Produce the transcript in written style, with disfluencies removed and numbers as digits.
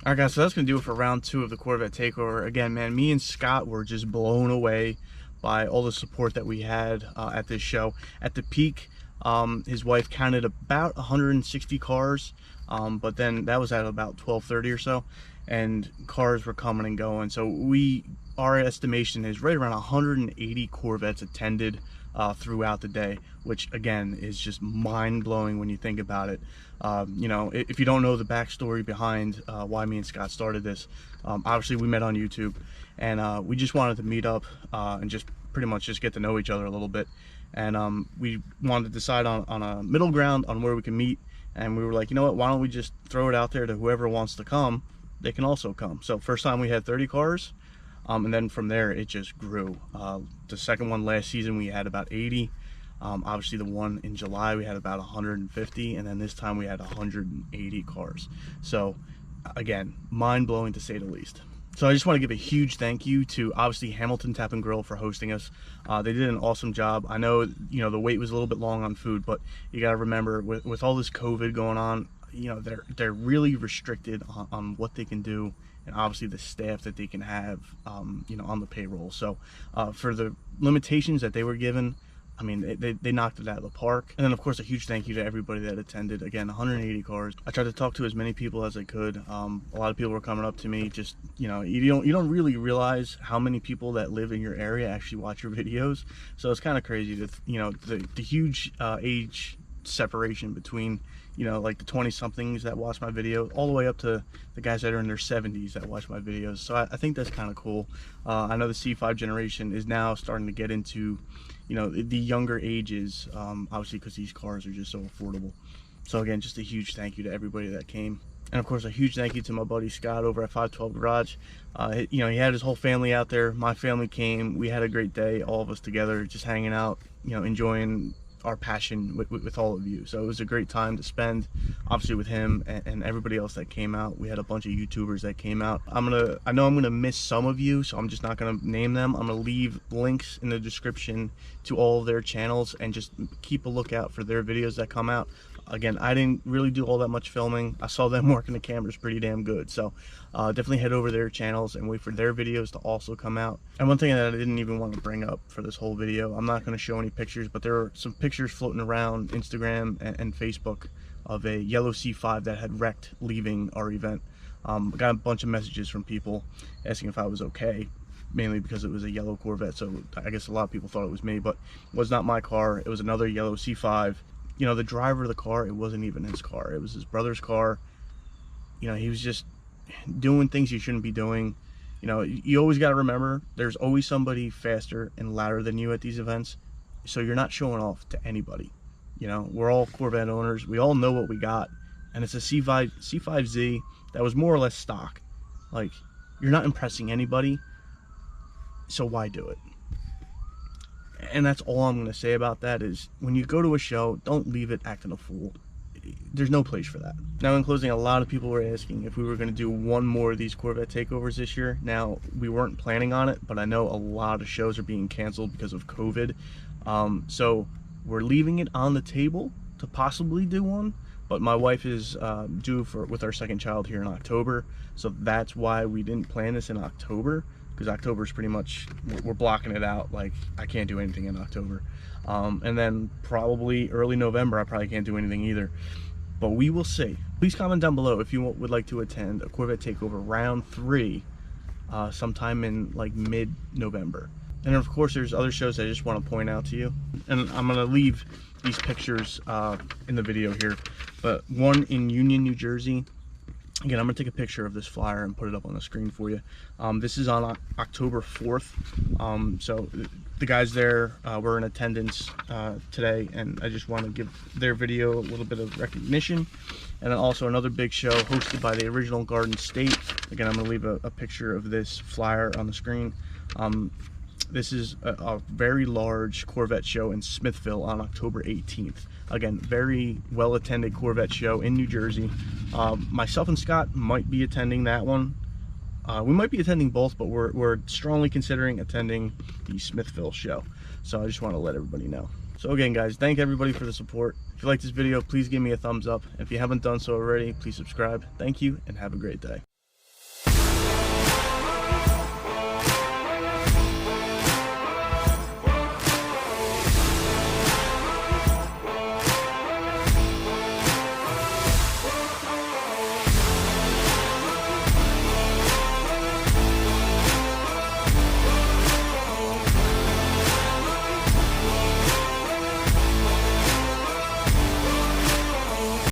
All right, guys, so that's going to do it for round 2 of the Corvette Takeover. Again, man, me and Scott were just blown away by all the support that we had at this show. At the peak, his wife counted about 160 cars, but then that was at about 12:30 or so, and cars were coming and going. So our estimation is right around 180 Corvettes attended throughout the day, which again is just mind-blowing when you think about it. You know, if you don't know the backstory behind why me and Scott started this, obviously we met on YouTube, and we just wanted to meet up and just pretty much just get to know each other a little bit, and we wanted to decide on a middle ground on where we can meet, and we were like, you know what, why don't we just throw it out there to whoever wants to come, they can also come. So first time we had 30 cars, and then from there it just grew. The second one last season we had about 80. Obviously the one in July we had about 150, and then this time we had 180 cars. So again, mind-blowing to say the least. So I just want to give a huge thank you to obviously Hamilton Tap and Grill for hosting us. They did an awesome job. I know, you know, the wait was a little bit long on food, but you got to remember with all this COVID going on, you know, they're really restricted on what they can do, and obviously the staff that they can have, you know, on the payroll. So for the limitations that they were given, I mean, they knocked it out of the park. And then of course a huge thank you to everybody that attended. Again, 180 cars. I tried to talk to as many people as I could. A lot of people were coming up to me. Just, you know, you don't really realize how many people that live in your area actually watch your videos. So it's kind of crazy to, you know, the huge age separation between, you know, like the 20-somethings that watch my video all the way up to the guys that are in their 70s that watch my videos. So I think that's kind of cool. I know the C5 generation is now starting to get into, you know, the younger ages, obviously because these cars are just so affordable. So again, just a huge thank you to everybody that came. And of course a huge thank you to my buddy Scott over at 512 Garage. You know, he had his whole family out there. My family came. We had a great day, all of us together, just hanging out, you know, enjoying our passion with all of you. So it was a great time to spend, obviously, with him and everybody else that came out. We had a bunch of YouTubers that came out. I know I'm gonna miss some of you, so I'm just not gonna name them. I'm gonna leave links in the description to all of their channels, and just keep a lookout for their videos that come out. Again, I didn't really do all that much filming. I saw them working the cameras pretty damn good. So definitely head over to their channels and wait for their videos to also come out. And one thing that I didn't even want to bring up for this whole video, I'm not going to show any pictures, but there are some pictures floating around Instagram and Facebook of a yellow C5 that had wrecked leaving our event. I got a bunch of messages from people asking if I was okay, mainly because it was a yellow Corvette. So I guess a lot of people thought it was me, but it was not my car. It was another yellow C5. You know, the driver of the car, it wasn't even his car. It was his brother's car. You know, he was just doing things he shouldn't be doing. You know, you always got to remember, there's always somebody faster and louder than you at these events. So you're not showing off to anybody. You know, we're all Corvette owners. We all know what we got. And it's a C5Z that was more or less stock. Like, you're not impressing anybody. So why do it? And that's all I'm going to say about that is, when you go to a show, don't leave it acting a fool. There's no place for that. Now, in closing, a lot of people were asking if we were going to do one more of these Corvette takeovers this year. Now, we weren't planning on it, but I know a lot of shows are being canceled because of COVID. So we're leaving it on the table to possibly do one, but my wife is due with our second child here in October. So that's why we didn't plan this in October. Because October is pretty much, we're blocking it out. Like, I can't do anything in October. And then probably early November, I probably can't do anything either. But we will see. Please comment down below if you would like to attend a Corvette Takeover round 3 sometime in like mid-November. And of course, there's other shows I just want to point out to you. And I'm going to leave these pictures in the video here. But one in Union, New Jersey. Again, I'm going to take a picture of this flyer and put it up on the screen for you. This is on October 4th. So the guys there were in attendance today, and I just want to give their video a little bit of recognition. And then also another big show hosted by the original Garden State. Again, I'm going to leave a picture of this flyer on the screen. This is a very large Corvette show in Smithville on October 18th. Again, very well attended Corvette show in New Jersey. Myself and Scott might be attending that one. We might be attending both, but we're strongly considering attending the Smithville show. So I just want to let everybody know. So again, guys, thank everybody for the support. If you like this video, please give me a thumbs up. If you haven't done so already, please subscribe. Thank you, and have a great day.